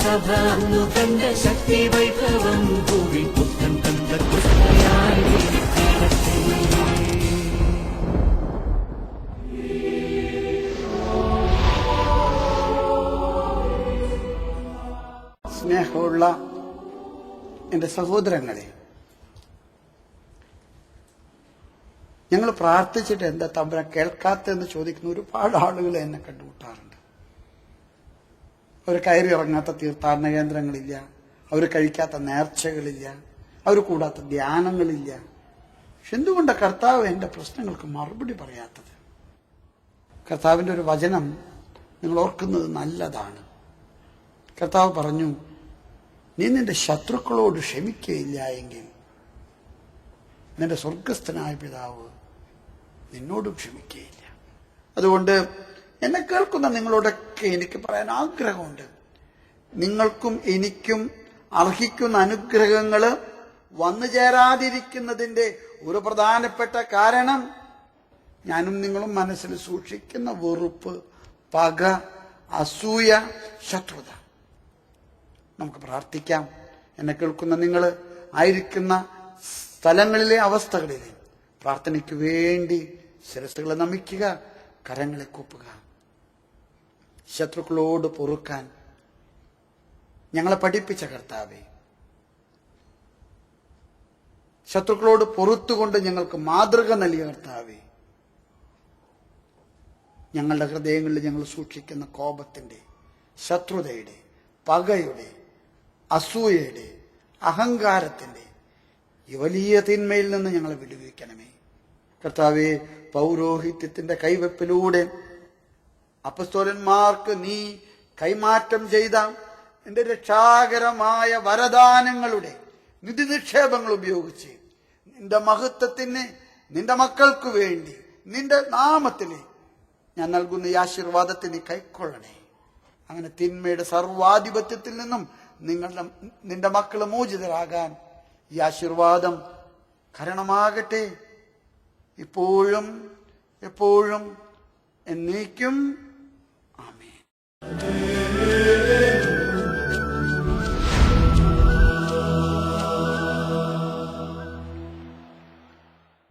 സഭ അന്നു കണ്ട ശക്തി വൈഭവം ഭൂവി പുത്രൻ തന്ന ക്രിസ്തുയായി തീരട്ടെ. സ്നേഹമുള്ള എൻ്റെ സഹോദരങ്ങളെ, ഞങ്ങൾ പ്രാർത്ഥിച്ചിട്ട് എന്താ തമ്പുരാൻ കേൾക്കാത്തെന്ന് ചോദിക്കുന്ന ഒരുപാട് ആളുകൾ എന്നെ കണ്ടുമുട്ടാറുണ്ട്. അവർ കയറി ഇറങ്ങാത്ത തീർത്ഥാടന കേന്ദ്രങ്ങളില്ല, അവർ കഴിക്കാത്ത നേർച്ചകളില്ല, അവർ കൂടാത്ത ധ്യാനങ്ങളില്ല. പക്ഷെ എന്തുകൊണ്ട് കർത്താവ് എൻ്റെ പ്രശ്നങ്ങൾക്ക് മറുപടി പറയാത്തത്? കർത്താവിൻ്റെ ഒരു വചനം നിങ്ങൾ ഓർക്കുന്നത് നല്ലതാണ്. കർത്താവ് പറഞ്ഞു, നീ നിന്റെ ശത്രുക്കളോട് ക്ഷമിക്കുകയില്ല എങ്കിൽ നിന്റെ സ്വർഗസ്ഥനായ പിതാവ് നിന്നോടും ക്ഷമിക്കുകയില്ല. അതുകൊണ്ട് എന്നെ കേൾക്കുന്ന നിങ്ങളോടൊക്കെ എനിക്ക് പറയാൻ ആഗ്രഹമുണ്ട്. നിങ്ങൾക്കും എനിക്കും അർഹിക്കുന്ന അനുഗ്രഹങ്ങൾ വന്നു ചേരാതിരിക്കുന്നതിന്റെ ഒരു പ്രധാനപ്പെട്ട കാരണം ഞാനും നിങ്ങളും മനസ്സിൽ സൂക്ഷിക്കുന്ന വെറുപ്പ്, പക, അസൂയ, ശത്രുത. നമുക്ക് പ്രാർത്ഥിക്കാം. എന്നെ കേൾക്കുന്ന നിങ്ങൾ ആയിരിക്കുന്ന സ്ഥലങ്ങളിലെ അവസ്ഥകളിലെ പ്രാർത്ഥനയ്ക്ക് വേണ്ടി ശിരസ്സുകളെ നമിക്കുക, കരങ്ങളെ കൂപ്പുക. ശത്രുക്കളോട് പൊറുക്കാൻ ഞങ്ങളെ പഠിപ്പിച്ച കർത്താവേ, ശത്രുക്കളോട് പൊറുത്തുകൊണ്ട് ഞങ്ങൾക്ക് മാതൃക നൽകിയ കർത്താവേ, ഞങ്ങളുടെ ഹൃദയങ്ങളിൽ ഞങ്ങൾ സൂക്ഷിക്കുന്ന കോപത്തിന്റെ, ശത്രുതയുടെ, പകയുടെ, അസൂയയുടെ, അഹങ്കാരത്തിന്റെ ഈ വലിയ തിന്മയിൽ നിന്ന് ഞങ്ങളെ വിടുവിക്കണമേ. കർത്താവേ, പൗരോഹിത്യത്തിന്റെ കൈവെപ്പിലൂടെ അപ്പസ്തോലന്മാർക്ക് നീ കൈമാറ്റം ചെയ്ത നിന്റെ രക്ഷാകരമായ വരദാനങ്ങളുടെ നിധി നിക്ഷേപങ്ങൾ ഉപയോഗിച്ച് നിന്റെ മഹത്വത്തിന്, നിന്റെ മക്കൾക്ക് വേണ്ടി, നിന്റെ നാമത്തിന് ഞാൻ നൽകുന്ന ഈ ആശീർവാദത്തിന് കൈക്കൊള്ളണേ. അങ്ങനെ തിന്മയുടെ സർവാധിപത്യത്തിൽ നിന്നും നിന്റെ മക്കൾ മോചിതരാകാൻ ഈ ആശീർവാദം കാരണമാകട്ടെ. ഇപ്പോഴും എപ്പോഴും എന്നേക്കും. ആമേൻ.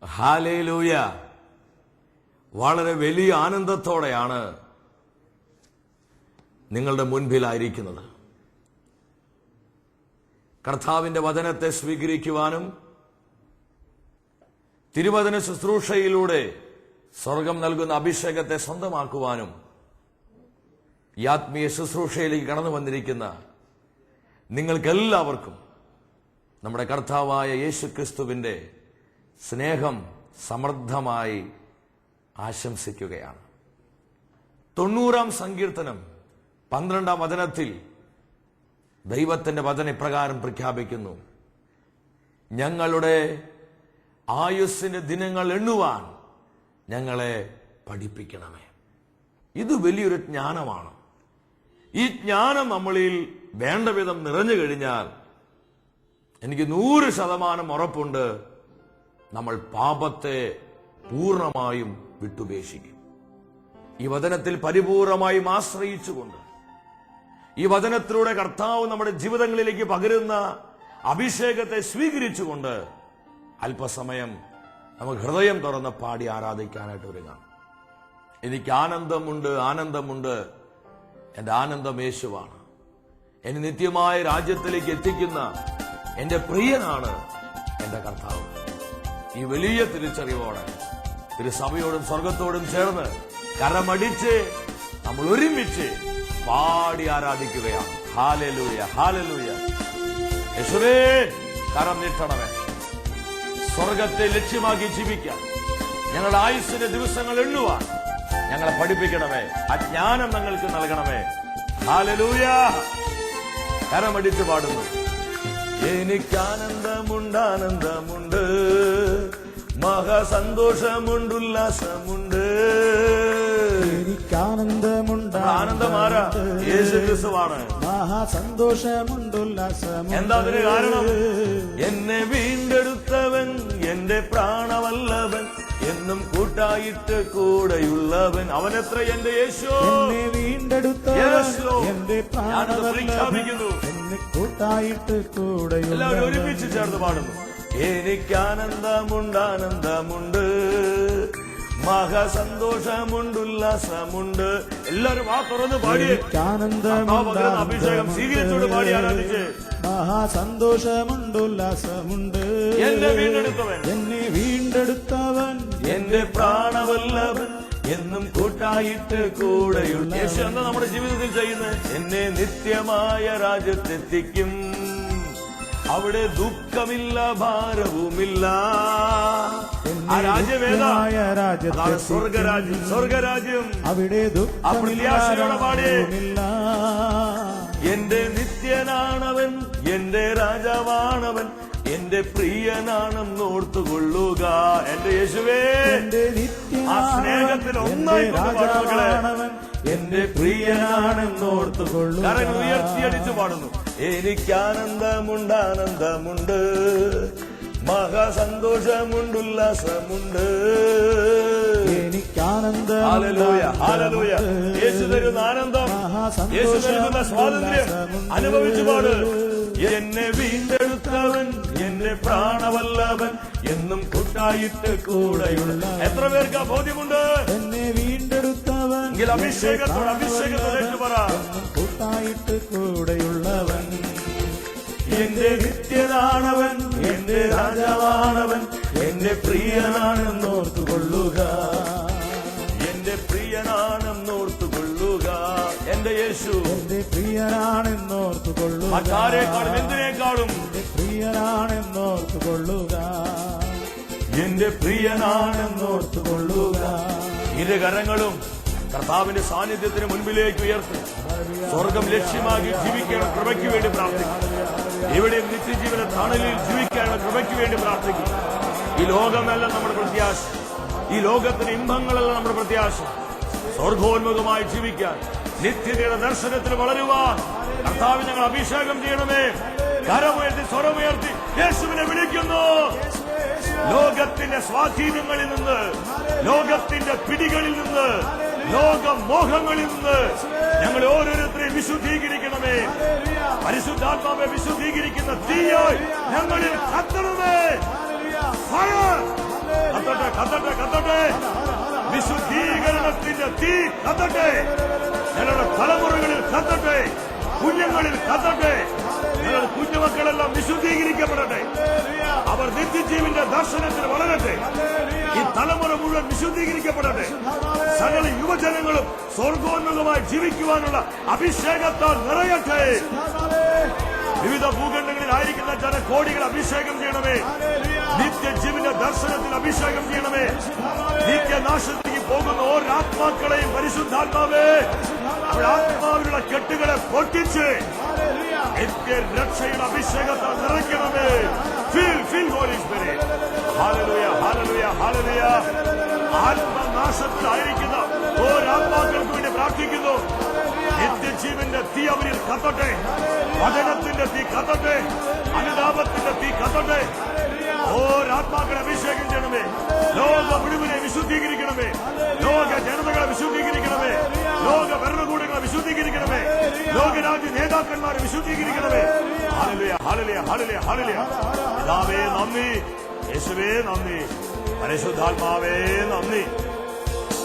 ഹല്ലേലൂയ. വളരെ വലിയ ആനന്ദത്തോടെയാണ് നിങ്ങളുടെ മുൻപിലായിരിക്കുന്നത്. കർത്താവിന്റെ വചനത്തെ സ്വീകരിക്കുവാനും തിരുവചന ശുശ്രൂഷയിലൂടെ സ്വർഗം നൽകുന്ന അഭിഷേകത്തെ സ്വന്തമാക്കുവാനും ഈ ആത്മീയ ശുശ്രൂഷയിലേക്ക് കടന്നു വന്നിരിക്കുന്ന നിങ്ങൾക്കെല്ലാവർക്കും നമ്മുടെ കർത്താവായ യേശുക്രിസ്തുവിന്റെ സ്നേഹം സമൃദ്ധമായി ആശംസിക്കുകയാണ്. 90-ാം സങ്കീർത്തനം 12-ാം വചനത്തിൽ ദൈവത്തിന്റെ വചനം ഇപ്രകാരം പ്രഖ്യാപിക്കുന്നു: ഞങ്ങളുടെ ആയുസ്സിന്റെ ദിനങ്ങൾ എണ്ണുവാൻ ഞങ്ങളെ പഠിപ്പിക്കണമേ. ഇത് വലിയൊരു ജ്ഞാനമാണ്. ഈ ജ്ഞാനം നമ്മളിൽ വേണ്ട വിധം നിറഞ്ഞു കഴിഞ്ഞാൽ എനിക്ക് 100% ഉറപ്പുണ്ട്, നമ്മൾ പാപത്തെ പൂർണ്ണമായും വിട്ടുപേക്ഷിക്കും. ഈ വചനത്തിൽ പരിപൂർണമായും ആശ്രയിച്ചുകൊണ്ട്, ഈ വചനത്തിലൂടെ കർത്താവ് നമ്മുടെ ജീവിതങ്ങളിലേക്ക് പകരുന്ന അഭിഷേകത്തെ സ്വീകരിച്ചുകൊണ്ട് അല്പസമയം നമുക്ക് ഹൃദയം തുറന്ന് പാടി ആരാധിക്കാനായിട്ട് ഒരുങ്ങാം. എനിക്ക് ആനന്ദമുണ്ട്, ആനന്ദമുണ്ട്. എന്റെ ആനന്ദം യേശുവാണ്. എന്നെ നിത്യമായ രാജ്യത്തിലേക്ക് എത്തിക്കുന്ന എന്റെ പ്രിയനാണ് എന്റെ കർത്താവ്. ഈ വലിയ തിരിച്ചറിവോടെ തിരുസഭയോടും സ്വർഗത്തോടും ചേർന്ന് കരമടിച്ച് നമ്മൾ ഒരുമിച്ച് പാടി ആരാധിക്കുകയാണ്. Hallelujah, hallelujah. യേശുവേ, കരം നീട്ടണമേ. സ്വർഗത്തെ ലക്ഷ്യമാക്കി ജീവിക്കാൻ, ഞങ്ങളുടെ ആയുസ്സിന്റെ ദിവസങ്ങൾ എണ്ണുവാൻ ഞങ്ങളെ പഠിപ്പിക്കണമേ. അജ്ഞാനം ഞങ്ങൾക്ക് നൽകണമേ. ഹല്ലേലൂയ. കരമടിച്ച് പാടുന്നു: എനിക്കാനന്ദമുണ്ട്, ആനന്ദമുണ്ട്, മഹാസന്തോഷമുണ്ട്, ഉല്ലാസമുണ്ട്. എനിക്കാനന്ദമുണ്ട്, ആനന്ദമാരാ യേശുക്രിസ്തുവാണ്. മഹാസന്തോഷമുണ്ട്, ഉല്ലാസമുണ്ട്. എന്താ അതിന് കാരണം? എന്നെ വീണ്ടെടുത്തവൻ, എന്റെ പ്രാണവല്ലവൻ, എന്നും കൂട്ടായിട്ട് കൂടെയുള്ളവൻ. അവനെത്ര എന്റെ യേശു, എന്നെ വീണ്ടെടുത്തവൻ, Yes, Lord. എന്റെ ഞാനത് പ്രാണവല്ലഭൻ, പ്രഖ്യാപിക്കുന്നു. എന്നെ കൂട്ടായിട്ട് കൂടെയുള്ളവൻ. എല്ലാവരും ഒരുമിച്ച് ചേർന്ന് പാടുന്നു. എനിക്കാനന്ദമുണ്ട്, മഹാസന്തോഷമുണ്ടുല്ലാസമുണ്ട്. എല്ലാവരും ആ തുറന്ന് പാടിയേ. അഭിഷേകം സ്വീകരിച്ചോട് പാടി ആരാധിച്ച്. മഹാസന്തോഷമുണ്ടുല്ലാസമുണ്ട്, എന്നെ വീണ്ടെടുത്തവൻ, എന്നെ വീണ്ടെടുത്തവൻ, എന്റെ പ്രാണവല്ലഭൻ, എന്നും കൂട്ടായിട്ട് കൂടെയുള്ള. യേശു എന്താ നമ്മുടെ ജീവിതത്തിൽ ചെയ്യുന്നത്? എന്നെ നിത്യമായ രാജ്യത്തെത്തിക്കും, അവിടെ ദുഃഖമില്ല, ഭാരവുമില്ല. ആ രാജ്യമേതാ? അതാണ് സ്വർഗരാജ്യം. സ്വർഗരാജ്യം അവിടെ അപ്രത്യാശയോടെ പാടിയേ. ദുഃഖമില്ല. എന്റെ നിത്യനാണവൻ, എന്റെ രാജാവാണവൻ, എന്റെ പ്രിയനാണെന്ന് ഓർത്തുകൊള്ളുക. എന്റെ യേശുവേ, ആ സ്നേഹത്തിൽ ഒന്നായി പാടുമക്കളെ. എന്റെ പ്രിയനാണെന്ന് ഓർത്തുകൊള്ളുക. കരങ്ങൾ ഉയർത്തിയടിച്ചു പാടുന്നു. എനിക്കാനന്ദമുണ്ട്, മഹാസന്തോഷമുണ്ടുല്ലാസമുണ്ട്. എനിക്കാനന്ദ യേശു തരുന്ന ആനന്ദം, യേശു നൽകുന്ന സ്വാതന്ത്ര്യം അനുഭവിച്ചു പാട്. എന്നെ വീണ്ടെടുത്തവൻ, എന്റെ പ്രാണവല്ലഭൻ, എന്നും കൂട്ടായിട്ട് കൂടെയുള്ള. എത്ര പേർക്ക് ബോധ്യമുണ്ട്? എന്നെ വീണ്ടെടുത്തവൻ, എങ്കിൽ അഭിഷേകത്തോടെ പറ. കൂട്ടായിട്ട് കൂടെയുള്ളവൻ, എന്റെ നിത്യനാണവൻ, എന്റെ രാജാവാണവൻ, എന്റെ പ്രിയനാണെന്നോർത്തുകൊള്ളുക. എന്റെ പ്രിയനാണെന്നോർത്തുകൊള്ളുക. എന്റെ യേശു എന്റെ പ്രിയനാണെന്നോർത്തുകൊള്ളുക. മറ്റാരേക്കാളും എന്തിനേക്കാളും എന്റെ പ്രിയനാണെന്നോർത്തുകൊള്ളുക. എന്റെ പ്രിയനാണെന്നോർത്തുകൊള്ളുക. ഇരു കരങ്ങളും കർത്താവിന്റെ സാന്നിധ്യത്തിന് മുൻപിലേക്ക് ഉയർത്തി സ്വർഗം ലക്ഷ്യമാക്കി ജീവിക്കണം കൃപയ്ക്ക് വേണ്ടി പ്രാർത്ഥിക്കും. ഇവിടെ നിത്യജീവന തണലിൽ ജീവിക്കാനുള്ള കൃപയ്ക്ക് വേണ്ടി പ്രാർത്ഥിക്കും. ഈ ലോകമല്ല നമ്മുടെ പ്രത്യാശ, ഈ ലോകത്തിന് ഇമ്പങ്ങളല്ല നമ്മുടെ പ്രത്യാശ. സ്വർഗോന്മുഖമായി ജീവിക്കാൻ, നിത്യതയുടെ ദർശനത്തിൽ വളരുവാൻ കർത്താവ് ഞങ്ങൾ അഭിഷേകം ചെയ്യണമേ. കരമുയർത്തി സ്വരമുയർത്തി യേശുവിനെ വിളിക്കുന്നു. ലോകത്തിന്റെ സ്വാധീനങ്ങളിൽ നിന്ന്, ലോകത്തിന്റെ പിടികളിൽ നിന്ന്, ലോകമോഹങ്ങളിൽ നിന്ന് ഞങ്ങൾ ഓരോരുത്തരെയും വിശുദ്ധീകരിക്കണമേ. പരിശുദ്ധാത്മാവെ വിശുദ്ധീകരിക്കുന്ന തീയായി ഞങ്ങളിൽ കത്തണമേ. കത്തട്ടെ, കത്തട്ടെ, കത്തട്ടെ. വിശുദ്ധീകരണത്തിന്റെ തീ കത്തട്ടെ. ഞങ്ങളുടെ തലമുറകളിൽ കത്തട്ടെ, കുഞ്ഞുങ്ങളിൽ കത്തട്ടെ. ഞങ്ങളുടെ കുഞ്ഞുമക്കളെല്ലാം വിശുദ്ധീകരിക്കപ്പെടട്ടെ. അവർ നിത്യജീവന്റെ ദർശനത്തിൽ വളരട്ടെ. ഈ തലമുറ മുഴുവൻ വിശുദ്ധീകരിക്കപ്പെടട്ടെ. സകല യുവജനങ്ങളും സ്വർഗോന്മുഖമായി ജീവിക്കുവാനുള്ള അഭിഷേകത്താൽ നിറയട്ടെ. വിവിധ ഭൂഖണ്ഡങ്ങളിലായിരിക്കുന്ന ജനകോടികൾ അഭിഷേകം ചെയ്യണമേ. നിത്യജീവന്റെ ദർശനത്തിൽ അഭിഷേകം ചെയ്യണമേ. നിത്യനാശത്തിലേക്ക് പോകുന്ന ഓരോ ആത്മാക്കളെയും പരിശുദ്ധാത്മാവേ, അവരുടെ ആത്മാവിലുള്ള കെട്ടുകളെ പൊട്ടിച്ച് രക്ഷയുടെ അഭിഷേകത്താൽ നിറയ്ക്കണമേ. Feel holy spirit. Hallelujah, hallelujah, hallelujah. ആത്മനാശത്തിലായിരിക്കുന്ന ഓരോ ആത്മാക്കൾക്ക് വേണ്ടി പ്രാർത്ഥിക്കുന്നു. നിത്യജീവന്റെ തീ അവരിൽ കത്തട്ടെ. വചനത്തിന്റെ തീ കത്തട്ടെ. അനുതാപത്തിന്റെ തീ കത്തട്ടെ. ഓരോ ആത്മാക്കളെ അഭിഷേകം ചെയ്യണമേ. ലോക മുഴുവനെ വിശുദ്ധീകരിക്കണമേ. ലോക ജനതകളെ വിശുദ്ധീകരിക്കണമേ. ലോക ഭരണകൂടങ്ങളെ വിശുദ്ധീകരിക്കണമേ. ലോകരാജ്യ നേതാക്കന്മാരെ വിശുദ്ധീകരിക്കണമേ. Hallelujah, hallelujah, hallelujah, hallelujah. പിതാവേ നന്ദി, യേശുവേ നന്ദി, പരിശുദ്ധാത്മാവേ നന്ദി.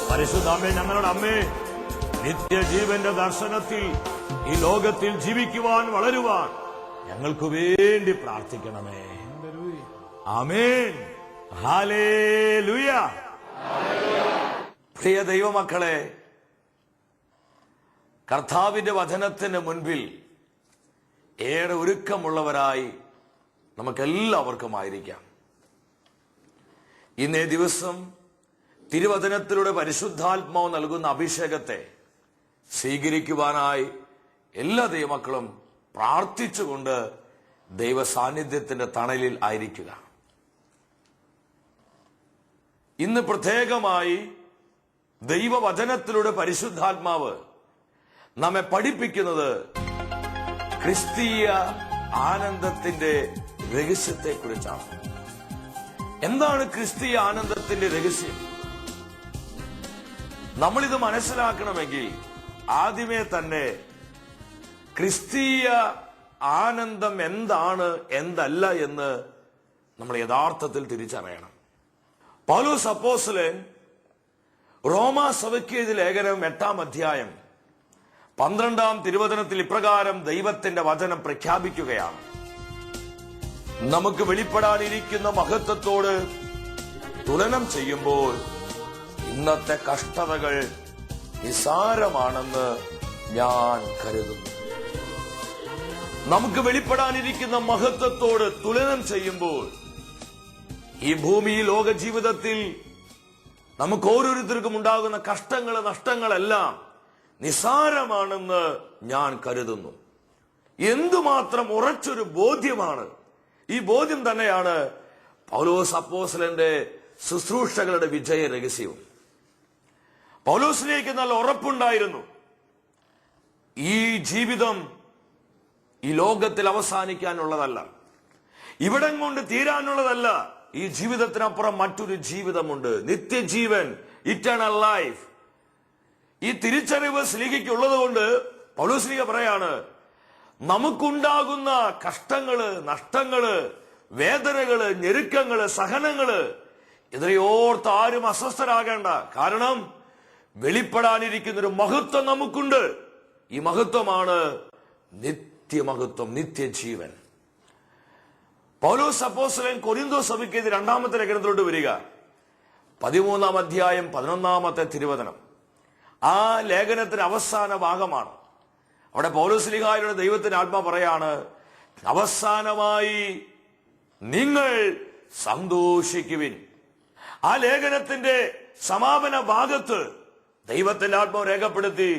പരിശുദ്ധാമ്മേ, ഞങ്ങളുടെ അമ്മേ, നിത്യജീവന്റെ ദർശനത്തിൽ ഈ ലോകത്തിൽ ജീവിക്കുവാൻ, വളരുവാൻ ഞങ്ങൾക്ക് വേണ്ടി പ്രാർത്ഥിക്കണമേ. ആമേൻ. ഹല്ലേലൂയ. പ്രിയ ദൈവമക്കളെ, കർത്താവിന്റെ വചനത്തിന് മുൻപിൽ ഏറെ ഒരുക്കമുള്ളവരായി നമുക്കെല്ലാവർക്കുമായിരിക്കാം. ഇന്നേ ദിവസം തിരുവചനത്തിലൂടെ പരിശുദ്ധാത്മാവ് നൽകുന്ന അഭിഷേകത്തെ സ്വീകരിക്കുവാനായി എല്ലാ ദൈവമക്കളും പ്രാർത്ഥിച്ചുകൊണ്ട് ദൈവ സാന്നിധ്യത്തിന്റെ തണലിൽ ആയിരിക്കുക. ഇന്ന് പ്രത്യേകമായി ദൈവവചനത്തിലൂടെ പരിശുദ്ധാത്മാവ് നമ്മെ പഠിപ്പിക്കുന്നത് ക്രിസ്തീയ ആനന്ദത്തിന്റെ രഹസ്യത്തെക്കുറിച്ചാണ്. എന്താണ് ക്രിസ്തീയ ആനന്ദത്തിന്റെ രഹസ്യം? നമ്മളിത് മനസ്സിലാക്കണമെങ്കിൽ ആദ്യമേ തന്നെ ക്രിസ്തീയ ആനന്ദം എന്താണ് എന്തല്ല എന്ന് നമ്മൾ യഥാർത്ഥത്തിൽ തിരിച്ചറിയണം. പൗലോസ് അപ്പോസ്തലൻ റോമാ സഭയ്ക്ക് എഴുതിയ ലേഖനം 8-ാം അധ്യായം 12-ാം തിരുവചനത്തിൽ ഇപ്രകാരം ദൈവത്തിന്റെ വചനം പ്രഖ്യാപിക്കുകയാണ്: നമുക്ക് വെളിപ്പെടാനിരിക്കുന്ന മഹത്വത്തോട് തുലനം ചെയ്യുമ്പോൾ ഇന്നത്തെ കഷ്ടതകൾ നിസാരമാണെന്ന് ഞാൻ കരുതുന്നു. നമുക്ക് വെളിപ്പെടാനിരിക്കുന്ന മഹത്വത്തോട് തുലനം ചെയ്യുമ്പോൾ ഈ ഭൂമി ലോക ജീവിതത്തിൽ നമുക്ക് ഓരോരുത്തർക്കും ഉണ്ടാകുന്ന കഷ്ടങ്ങൾ, നഷ്ടങ്ങളെല്ലാം നിസാരമാണെന്ന് ഞാൻ കരുതുന്നു. എന്തുമാത്രം ഉറച്ചൊരു ബോധ്യമാണ്! ഈ ബോധ്യം തന്നെയാണ് പൗലോസ് അപ്പോസ്തലന്റെ ശുശ്രൂഷകളുടെ വിജയ രഹസ്യവും. പൗലോസിലേക്ക് നല്ല ഉറപ്പുണ്ടായിരുന്നു. ഈ ജീവിതം ഈ ലോകത്തിൽ അവസാനിക്കാനുള്ളതല്ല, ഇവിടം കൊണ്ട് തീരാനുള്ളതല്ല. ഈ ജീവിതത്തിനപ്പുറം മറ്റൊരു ജീവിതമുണ്ട്, നിത്യജീവൻ, ഇറ്റേണൽ ലൈഫ്. ഈ തിരിച്ചറിവ് സ്ലീഹയ്ക്കുള്ളത് കൊണ്ട് പൗലോസ് ശ്ലീഹ പറയാണ്, നമുക്കുണ്ടാകുന്ന കഷ്ടങ്ങള്, നഷ്ടങ്ങള്, വേദനകള്, ഞെരുക്കങ്ങള്, സഹനങ്ങള് ഇതിനെയോർത്ത് ആരും അസ്വസ്ഥരാകേണ്ട. കാരണം വെളിപ്പെടാനിരിക്കുന്നൊരു മഹത്വം നമുക്കുണ്ട്. ഈ മഹത്വമാണ് നിത്യമഹത്വം, നിത്യജീവൻ. പൗലോസ് അപ്പോസ്തലൻ കൊരിന്തോസ് സഭയ്ക്ക് 2-ാമത്തെ ലേഖനത്തിലോട്ട് വരിക, 13-ാം അധ്യായം 11-ാമത്തെ തിരുവചനം. ആ ലേഖനത്തിന് അവസാന ഭാഗമാണ്. അവിടെ പൗലോസ് ശ്ലീഹായുടെ ദൈവത്തിന്റെ ആത്മാ പറയാണ്, അവസാനമായി നിങ്ങൾ സന്തോഷിക്കുവിൻ. ആ ലേഖനത്തിന്റെ സമാപന ഭാഗത്ത് ദൈവത്തിന്റെ ആത്മാവ് രേഖപ്പെടുത്തി,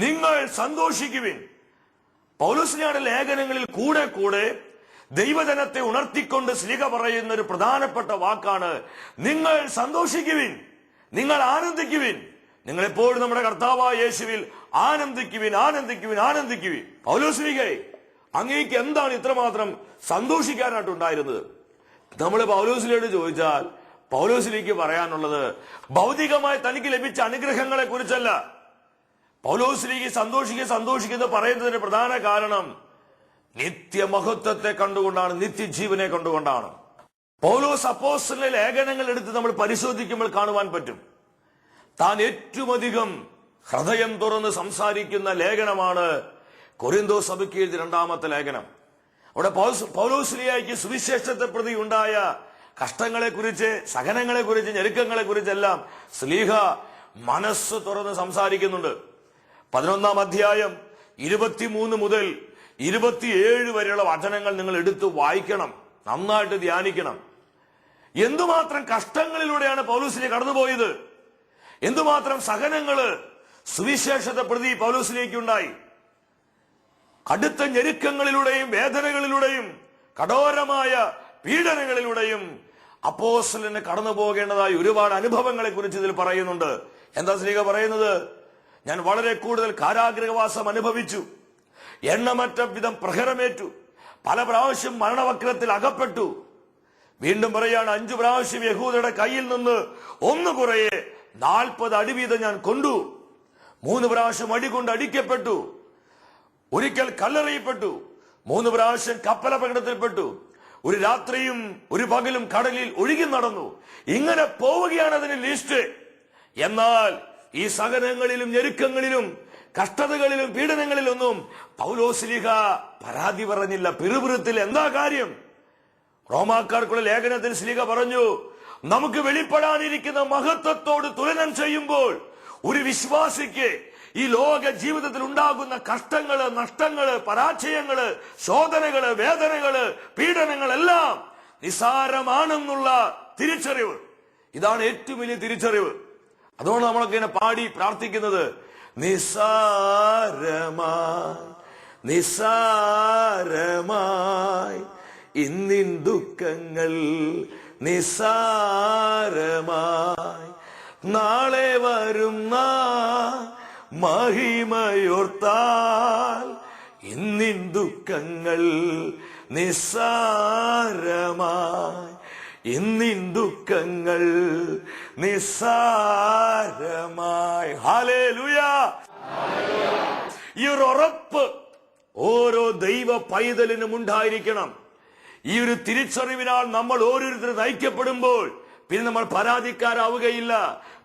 നിങ്ങൾ സന്തോഷിക്കുവിൻ. പൗലോസ് ശ്ലീഹയുടെ ലേഖനങ്ങളിൽ കൂടെ കൂടെ ദൈവജനത്തെ ഉണർത്തിക്കൊണ്ട് ശ്ലീഹ പറയുന്ന ഒരു പ്രധാനപ്പെട്ട വാക്കാണ് നിങ്ങൾ സന്തോഷിക്കുവിൻ, നിങ്ങൾ ആനന്ദിക്കുവിൻ. നിങ്ങൾ എപ്പോഴും നമ്മുടെ കർത്താവായ യേശുവിൽ ആനന്ദിക്കുവിൻ, ആനന്ദിക്കുവിൻ, ആനന്ദിക്കുവിൻ. പൗലോസ് ശ്ലീഹേ, അങ്ങേക്ക് എന്താണ് ഇത്രമാത്രം സന്തോഷിക്കാനായിട്ടുണ്ടായിരുന്നത്? നമ്മൾ പൗലോസ് ശ്ലീഹയോട് ചോദിച്ചാൽ പൗലോസ് ശ്ലീഹയ്ക്ക് പറയാനുള്ളത് ഭൗതികമായി തനിക്ക് ലഭിച്ച അനുഗ്രഹങ്ങളെ കുറിച്ചല്ല. പൗലോസ് ശ്ലീഹ സന്തോഷിക്കുന്ന പറയുന്നതിന് പ്രധാന കാരണം നിത്യമഹത്വത്തെ കണ്ടുകൊണ്ടാണ്, നിത്യജീവനെ കണ്ടുകൊണ്ടാണ്. പൗലോസ് അപ്പോസ്തലന്റെ ലേഖനങ്ങൾ എടുത്ത് നമ്മൾ പരിശോധിക്കുമ്പോൾ കാണുവാൻ പറ്റും, താൻ ഏറ്റവും അധികം ഹൃദയം തുറന്ന് സംസാരിക്കുന്ന ലേഖനമാണ് കൊരിന്തോസ് സഭയ്ക്ക് എഴുതിയ 2-ാമത്തെ ലേഖനം. അവിടെ പൗലോസ് ശ്ലീഹായ്ക്ക് സുവിശേഷത്തെ പ്രതി ഉണ്ടായ കഷ്ടങ്ങളെ കുറിച്ച്, സഹനങ്ങളെ കുറിച്ച്, ഞെരുക്കങ്ങളെ കുറിച്ചെല്ലാം ശ്ലീഹ മനസ്സ് തുറന്ന് സംസാരിക്കുന്നുണ്ട്. 11-ാം അധ്യായം 23 മുതൽ 27 വരെയുള്ള വചനങ്ങൾ നിങ്ങൾ എടുത്ത് വായിക്കണം, നന്നായിട്ട് ധ്യാനിക്കണം. എന്തുമാത്രം കഷ്ടങ്ങളിലൂടെയാണ് പൗലോസ് ശ്ലീഹ കടന്നുപോയത്, എന്തുമാത്രം സഹനങ്ങള് സുവിശേഷത്തെ പ്രതി പൗലോസ് ശ്ലീഹയ്ക്ക് ഉണ്ടായി. കടുത്ത ഞെരുക്കങ്ങളിലൂടെയും വേദനകളിലൂടെയും കഠോരമായ പീഡനങ്ങളിലൂടെയും അപ്പോസ്തലന് കടന്നു പോകേണ്ടതായ ഒരുപാട് അനുഭവങ്ങളെ കുറിച്ച് ഇതിൽ പറയുന്നുണ്ട്. എന്താ ശ്ലീഹ പറയുന്നത്? ഞാൻ വളരെ കൂടുതൽ കാരാഗ്രഹവാസം അനുഭവിച്ചു, എണ്ണമറ്റ വിധം പ്രഹരമേറ്റു, പല പ്രാവശ്യം മരണവക്രത്തിൽ അകപ്പെട്ടു. വീണ്ടും പറയാണ്, 5 പ്രാവശ്യം യഹൂദരുടെ കയ്യിൽ നിന്ന് 1 കുറയെ 40 അടി വീതം ഞാൻ കൊണ്ടു. 3 പ്രാവശ്യം അടി കൊണ്ട് അടിക്കപ്പെട്ടു. ഒരിക്കൽ കല്ലെറിയപ്പെട്ടു. 3 പ്രാവശ്യം കപ്പലപകടത്തിൽപ്പെട്ടു. ഒരു രാത്രിയും ഒരു പകലും കടലിൽ ഒഴുകി നടന്നു. ഇങ്ങനെ പോവുകയാണ് അതിന് ലിസ്റ്റ്. എന്നാൽ ഈ സഹനങ്ങളിലും ഞെരുക്കങ്ങളിലും കഷ്ടതകളിലും പീഡനങ്ങളിലൊന്നും പൗലോസ് ശ്ലീഹ പരാതി പറഞ്ഞില്ല, പിറുപിറുത്തിൽ. എന്താ കാര്യം? റോമാക്കാർക്കുള്ള ലേഖനത്തിൽ ശ്ലീഹ പറഞ്ഞു, നമുക്ക് വെളിപ്പെടാനിരിക്കുന്ന മഹത്വത്തോട് തുലനം ചെയ്യുമ്പോൾ ഒരു വിശ്വാസിക്ക് ഈ ലോക ജീവിതത്തിൽ ഉണ്ടാകുന്ന കഷ്ടങ്ങള്, നഷ്ടങ്ങള്, പരാജയങ്ങള്, ശോധനകള്, വേദനകള്, പീഡനങ്ങളെല്ലാം നിസാരമാണെന്നുള്ള തിരിച്ചറിവ്. ഇതാണ് ഏറ്റവും വലിയ തിരിച്ചറിവ്. അതുകൊണ്ട് നമ്മളൊക്കെ ഇങ്ങനെ പാടി പ്രാർത്ഥിക്കുന്നത്, നിസാരമായി നിസാരമായി ഇന്നിൻ ദുഃഖങ്ങൾ, നിസാരമായി നാളെ വരും മഹിമയോർത്താൽ ഇന്നിൻ ദുഃഖങ്ങൾ നിസാരമായി ഇന്നിൻ ദുഃഖങ്ങൾ നിസ്സാരമായി. ഹല്ലേലൂയ. ഈ ഒരു ഉറപ്പ് ഓരോ ദൈവ പൈതലിനും ഉണ്ടായിരിക്കണം. ഈ ഒരു തിരിച്ചറിവിനാൽ നമ്മൾ ഓരോരുത്തരും നയിക്കപ്പെടുമ്പോൾ പിന്നെ നമ്മൾ പരാതിക്കാരാവുകയില്ല,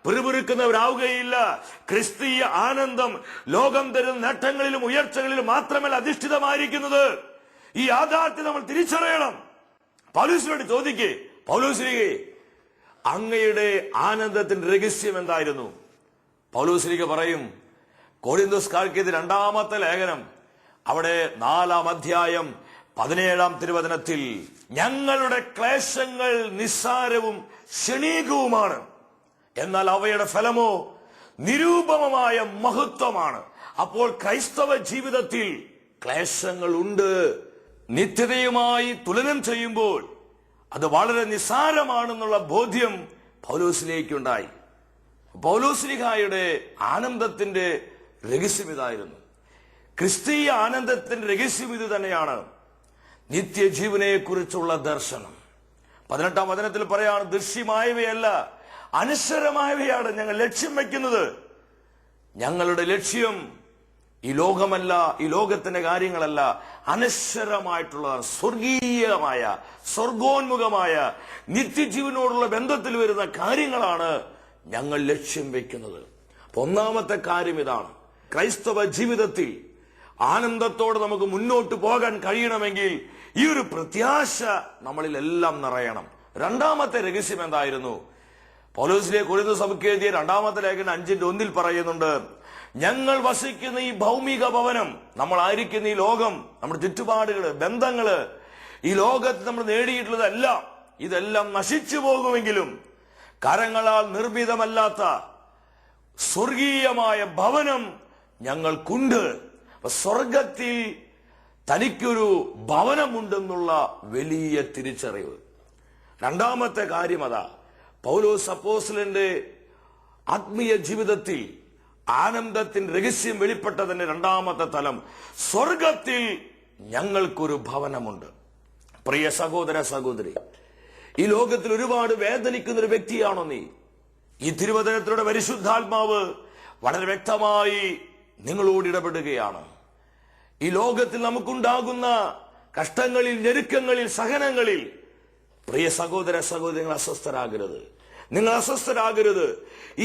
പിറുപിറുക്കുന്നവരാവുകയില്ല. ക്രിസ്തീയ ആനന്ദം ലോകം തരുന്ന നേട്ടങ്ങളിലും ഉയർച്ചകളിലും മാത്രമല്ല അധിഷ്ഠിതമായിരിക്കുന്നത്. ഈ യാഥാർത്ഥ്യം നമ്മൾ തിരിച്ചറിയണം. പൗലോസിനോട് ചോദിക്കേ, പൗലോസ്ലീഹേ, അങ്ങയുടെ ആനന്ദത്തിന്റെ രഹസ്യം എന്തായിരുന്നു? പൗലോസ്ലീഹ പറയും, കൊരിന്തോസ്കാർക്ക് 2-ാമത്തെ ലേഖനം അവിടെ 4-ാം അധ്യായം 17-ാം തിരുവചനത്തിൽ, ഞങ്ങളുടെ ക്ലേശങ്ങൾ നിസ്സാരവും ക്ഷണീകവുമാണ്, എന്നാൽ അവയുടെ ഫലമോ നിരൂപമമായ മഹത്വമാണ്. അപ്പോൾ ക്രൈസ്തവ ജീവിതത്തിൽ ക്ലേശങ്ങൾ ഉണ്ട്. നിത്യതയുമായി തുലനം ചെയ്യുമ്പോൾ അത് വളരെ നിസ്സാരമാണെന്നുള്ള ബോധ്യം പൗലോസിലേക്കുണ്ടായി. പൗലോസ്ലീഹായുടെ ആനന്ദത്തിന്റെ രഹസ്യം ഇതായിരുന്നു. ക്രിസ്തീയ ആനന്ദത്തിന്റെ രഹസ്യം ഇത് തന്നെയാണ്, നിത്യജീവനെ കുറിച്ചുള്ള ദർശനം. 18-ാം വചനത്തിൽ പറയാണ്, ദൃശ്യമായവയല്ല അനശ്വരമായവയാണ് ഞങ്ങൾ ലക്ഷ്യം വയ്ക്കുന്നത്. ഞങ്ങളുടെ ലക്ഷ്യം ഈ ലോകമല്ല, ഈ ലോകത്തിന്റെ കാര്യങ്ങളല്ല, അനശ്വരമായിട്ടുള്ള സ്വർഗീയമായ സ്വർഗോന്മുഖമായ നിത്യജീവനോടുള്ള ബന്ധത്തിൽ വരുന്ന കാര്യങ്ങളാണ് ഞങ്ങൾ ലക്ഷ്യം വെക്കുന്നത്. 1-ാമത്തെ കാര്യം ഇതാണ്. ക്രൈസ്തവ ജീവിതത്തിൽ ആനന്ദത്തോടെ നമുക്ക് മുന്നോട്ട് പോകാൻ കഴിയണമെങ്കിൽ ഈ ഒരു പ്രത്യാശ നമ്മളിൽ എല്ലാം നിറയണം. 2-ാമത്തെ രഹസ്യം എന്തായിരുന്നു? പൗലോസിലെ കൊരിന്ത്യർ സഭയ്ക്ക് എഴുതിയ 2-ാമത്തെ ലേഖനം 5:1 പറയുന്നുണ്ട്, ഞങ്ങൾ വസിക്കുന്ന ഈ ഭൗമിക ഭവനം, നമ്മളായിരിക്കുന്ന ഈ ലോകം, നമ്മുടെ ചുറ്റുപാടുകള്, ബന്ധങ്ങള്, ഈ ലോകത്ത് നമ്മൾ നേടിയിട്ടുള്ളതെല്ലാം ഇതെല്ലാം നശിച്ചു പോകുമെങ്കിലും കരങ്ങളാൽ നിർമ്മിതമല്ലാത്ത സ്വർഗീയമായ ഭവനം ഞങ്ങൾക്കുണ്ട്. സ്വർഗത്തിൽ തനിക്കൊരു ഭവനമുണ്ടെന്നുള്ള വലിയ തിരിച്ചറിവ്. 2-ാമത്തെ കാര്യം അതാ, പൗലോസ് അപ്പോസ്തലന്റെ ആത്മീയ ജീവിതത്തിൽ ആനന്ദത്തിന്റെ രഹസ്യം വെളിപ്പെട്ടതിന്റെ 2-ാമത്തെ തലം, സ്വർഗത്തിൽ ഞങ്ങൾക്കൊരു ഭവനമുണ്ട്. പ്രിയ സഹോദര സഹോദരി, ഈ ലോകത്തിൽ ഒരുപാട് വേദനിക്കുന്ന ഒരു വ്യക്തിയാണോ നീ? ഈ തിരുവചനത്തിലൂടെ പരിശുദ്ധാത്മാവ് വളരെ വ്യക്തമായി നിങ്ങളോട് ഇടപെടുകയാണ്. ഈ ലോകത്തിൽ നമുക്കുണ്ടാകുന്ന കഷ്ടങ്ങളിൽ, ഞെരുക്കങ്ങളിൽ, സഹനങ്ങളിൽ പ്രിയ സഹോദര സഹോദരി, നിങ്ങൾ അസ്വസ്ഥരാകരുത്. നിങ്ങൾ അസ്വസ്ഥരാകരുത്.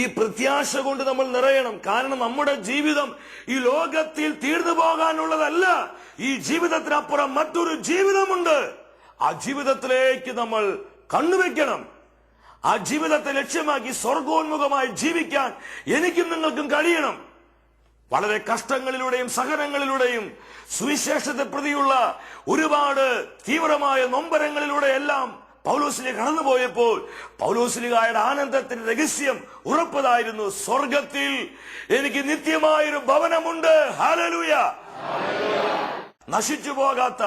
ഈ പ്രത്യാശ കൊണ്ട് നമ്മൾ നിറയണം. കാരണം നമ്മുടെ ജീവിതം ഈ ലോകത്തിൽ തീർന്നു പോകാനുള്ളതല്ല. ഈ ജീവിതത്തിനപ്പുറം മറ്റൊരു ജീവിതമുണ്ട്. ആ ജീവിതത്തിലേക്ക് നമ്മൾ കണ്ണുവെക്കണം. ആ ജീവിതത്തെ ലക്ഷ്യമാക്കി സ്വർഗോന്മുഖമായി ജീവിക്കാൻ എനിക്കും നിങ്ങൾക്കും കഴിയണം. വളരെ കഷ്ടങ്ങളിലൂടെയും സഹനങ്ങളിലൂടെയും സുവിശേഷത്തെ പ്രതിയുള്ള ഒരുപാട് തീവ്രമായ നൊമ്പരങ്ങളിലൂടെയെല്ലാം പൗലോസ്ലീഹ കടന്നുപോയപ്പോൾ പൗലോസ്ലീഹയുടെ ആനന്ദത്തിന്റെ രഹസ്യം ഉറപ്പതായിരുന്നു, സ്വർഗത്തിൽ എനിക്ക് നിത്യമായൊരു ഭവനമുണ്ട്. ഹല്ലേലൂയ. നശിച്ചു പോകാത്ത,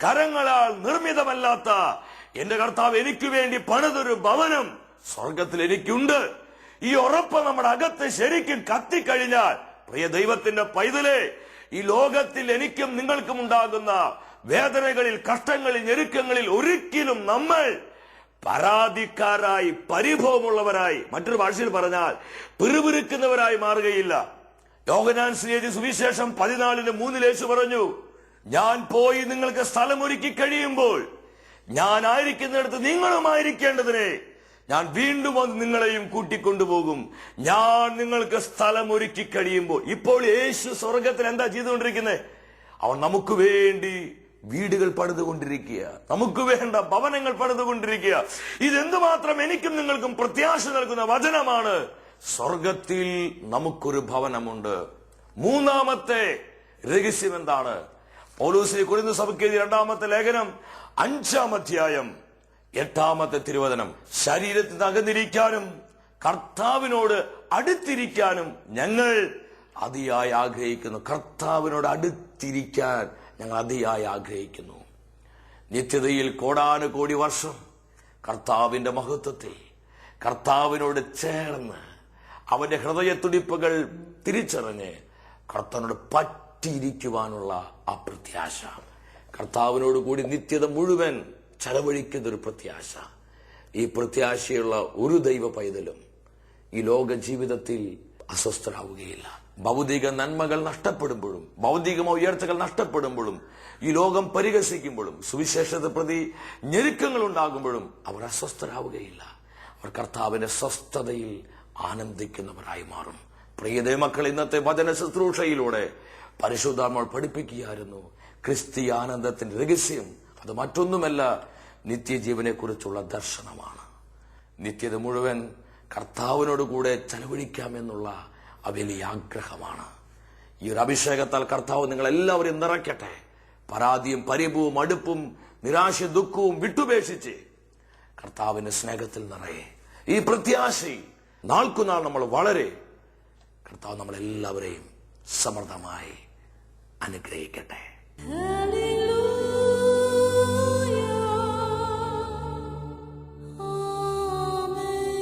കരങ്ങളാൽ നിർമ്മിതമല്ലാത്ത എന്റെ കർത്താവ് എനിക്ക് വേണ്ടി പണിതൊരു ഭവനം സ്വർഗത്തിൽ എനിക്കുണ്ട്. ഈ ഉറപ്പ് നമ്മുടെ അകത്ത് ശരിക്കും കത്തിക്കഴിഞ്ഞാൽ പ്രിയ ദൈവത്തിന്റെ പൈതലേ, ഈ ലോകത്തിൽ എനിക്കും നിങ്ങൾക്കും ഉണ്ടാകുന്ന വേദനകളിൽ, കഷ്ടങ്ങളിൽ, ഞെരുക്കങ്ങളിൽ ഒരിക്കലും നമ്മൾ പരാതിക്കാരായി, പരിഭവമുള്ളവരായി, മറ്റൊരു ഭാഷയിൽ പറഞ്ഞാൽ പിറുപിറുക്കുന്നവരായി മാറുകയില്ല. യോഹന്നാൻ എഴുതിയ സുവിശേഷം 14:3 യേശു പറഞ്ഞു, ഞാൻ പോയി നിങ്ങൾക്ക് സ്ഥലമൊരുക്കി കഴിയുമ്പോൾ ഞാൻ ആയിരിക്കുന്നിടത്ത് നിങ്ങളുമായിരിക്കേണ്ടതിനെ ഞാൻ വീണ്ടും വന്ന് നിങ്ങളെയും കൂട്ടിക്കൊണ്ടുപോകും. ഞാൻ നിങ്ങൾക്ക് സ്ഥലം ഒരുക്കി കഴിയുമ്പോൾ. ഇപ്പോൾ യേശു സ്വർഗത്തിൽ എന്താ ചെയ്തുകൊണ്ടിരിക്കുന്നത്? അവൻ നമുക്ക് വേണ്ടി വീടുകൾ പണിതുകൊണ്ടിരിക്കുക, നമുക്ക് വേണ്ട ഭവനങ്ങൾ പണിതുകൊണ്ടിരിക്കുക. ഇതെന്തുമാത്രം എനിക്കും നിങ്ങൾക്കും പ്രത്യാശ നൽകുന്ന വചനമാണ്. സ്വർഗത്തിൽ നമുക്കൊരു ഭവനമുണ്ട്. 3-ാമത്തെ രഹസ്യം എന്താണ്? പൗലോസിനെ കൊരിന്ത്യർ സഭയ്ക്ക് എഴുതിയ 2-ാമത്തെ ലേഖനം 5-ാം അധ്യായം 8-ാമത്തെ തിരുവചനം, ശരീരത്തിൽ അകന്നിരിക്കാനും കർത്താവിനോട് അടുത്തിരിക്കാനും ഞങ്ങൾ അതിയായി ആഗ്രഹിക്കുന്നു. കർത്താവിനോട് അടുത്തിരിക്കാൻ ഞങ്ങൾ അതിയായി ആഗ്രഹിക്കുന്നു. നിത്യതയിൽ കോടാനുകോടി വർഷം കർത്താവിന്റെ മഹത്വത്തിൽ കർത്താവിനോട് ചേർന്ന് അവന്റെ ഹൃദയത്തുടിപ്പുകൾ തിരിച്ചറിഞ്ഞ് കർത്താവിനോട് പറ്റിയിരിക്കുവാനുള്ള ആ പ്രത്യാശ, കർത്താവിനോട് കൂടി നിത്യത മുഴുവൻ ചെലവഴിക്കുന്ന ഒരു പ്രത്യാശ, ഈ പ്രത്യാശയുള്ള ഒരു ദൈവ പൈതലും ഈ ലോക ജീവിതത്തിൽ അസ്വസ്ഥരാവുകയില്ല. ഭൗതിക നന്മകൾ നഷ്ടപ്പെടുമ്പോഴും, ഭൗതിക ഉയർച്ചകൾ നഷ്ടപ്പെടുമ്പോഴും, ഈ ലോകം പരിഹസിക്കുമ്പോഴും, സുവിശേഷത്തെ പ്രതി ഞെരുക്കങ്ങൾ ഉണ്ടാകുമ്പോഴും അവർ അസ്വസ്ഥരാവുകയില്ല. അവർ കർത്താവിന്റെ സ്വസ്ഥതയിൽ ആനന്ദിക്കുന്നവരായി മാറും. പ്രിയ ദൈവമക്കൾ, ഇന്നത്തെ വചന ശുശ്രൂഷയിലൂടെ പരിശുദ്ധാത്മാവ് പഠിപ്പിക്കുകയായിരുന്നു ക്രിസ്തീയ ആനന്ദത്തിന്റെ രഹസ്യം. അത് മറ്റൊന്നുമല്ല, നിത്യജീവനെ കുറിച്ചുള്ള ദർശനമാണ്. നിത്യത മുഴുവൻ കർത്താവിനോട് കൂടെ ചെലവഴിക്കാമെന്നുള്ള വലിയ ആഗ്രഹമാണ്. ഈ ഒരു അഭിഷേകത്താൽ കർത്താവ് നിങ്ങളെല്ലാവരും നിറയ്ക്കട്ടെ. പരാതിയും പരിഭവും അടുപ്പും നിരാശയും ദുഃഖവും വിട്ടുപേക്ഷിച്ച് കർത്താവിന്റെ സ്നേഹത്തിൽ നിറയെ. ഈ പ്രത്യാശയിൽ നാൾക്കുനാൾ നമ്മൾ വളരെ കർത്താവ് നമ്മളെല്ലാവരെയും സമൃദ്ധമായി അനുഗ്രഹിക്കട്ടെ.